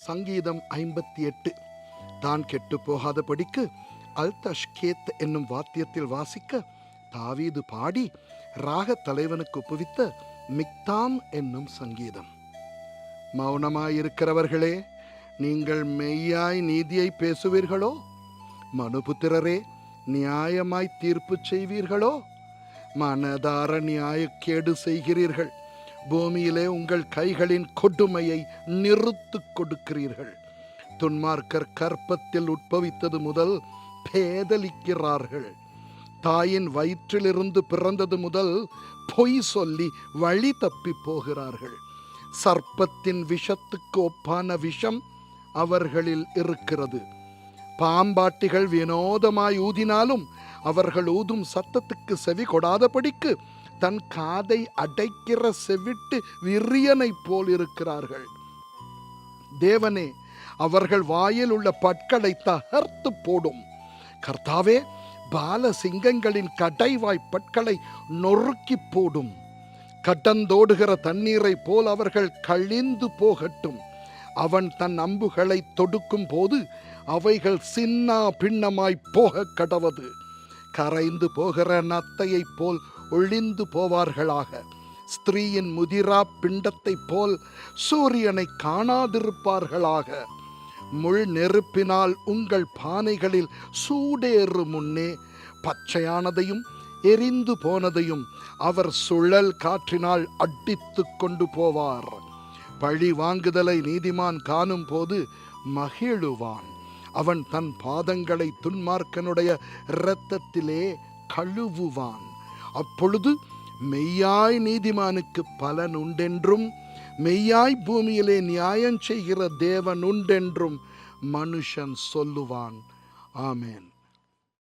சங்கீதம் 58. தான் கெட்டு போகாதபடிக்கு அல்தஷ்கேத் என்னும் வாத்தியத்தில் வாசிக்க தாவீது பாடி ராக தலைவனுக்கு ஒப்புவித்த மிக்தாம் என்னும் சங்கீதம். மௌனமாயிருக்கிறவர்களே, நீங்கள் மெய்யாய் நீதியை பேசுவீர்களோ? மனுபுத்திரரே, நியாயமாய் தீர்ப்பு செய்வீர்களோ? மனதார நியாயக்கேடு செய்கிறீர்கள். பூமியிலே உங்கள் கைகளின் கொடுமையை நிறுத்து கொடுக்கிறீர்கள். துன்மார்க்கர் கற்பத்தில் உட்பவித்தது முதல் பேதலிக்கிறார்கள். தாயின் வயிற்றிலிருந்து பிறந்தது முதல் பொய் சொல்லி வழி தப்பி போகிறார்கள். சர்ப்பத்தின் விஷத்துக்கு ஒப்பான விஷம் அவர்களில் இருக்கிறது. பாம்பாட்டிகள் வினோதமாய் ஊதினாலும் அவர்கள் ஊதும் சத்தத்துக்கு செவி கொடாதபடிக்கு தன் காதை அடைக்கிற செவிட்டு விரியனை போல் இருக்கிறார்கள். தேவனே, அவர்கள் வாயில் உள்ள பற்களை தகர்த்து போடும். கர்த்தாவே, பால சிங்கங்களின் கடைவாய் பற்களை நொறுக்கி போடும். கடந்தோடுகிற தண்ணீரை போல் அவர்கள் கழிந்து போகட்டும். அவன் தன் அம்புகளை தொடுக்கும் போது அவைகள் சின்னா பின்னமாய் போக கடவது. கரைந்து போகிற நத்தையைப் போல் ஒளிந்து போவார்களாக. ஸ்திரீயின் முதிரா பிண்டத்தை போல் சூரியனை காணாதிருப்பார்களாக. முள் நெருப்பினால் உங்கள் பானைகளில் சூடேறு முன்னே பச்சையானதையும் எரிந்து போனதையும் அவர் சுழல் காற்றினால் அடித்து கொண்டு போவார். பழி வாங்குதலை நீதிமான் காணும் போது மகிழுவான். அவன் தன் பாதங்களை துன்மார்க்கனுடைய இரத்தத்திலே கழுவுவான். அப்பொழுது மெய்யாய் நீதிமானுக்கு பலன் உண்டென்றும் மெய்யாய் பூமியிலே நியாயம் செய்கிற தேவன் உண்டென்றும் மனுஷன் சொல்லுவான். ஆமென்.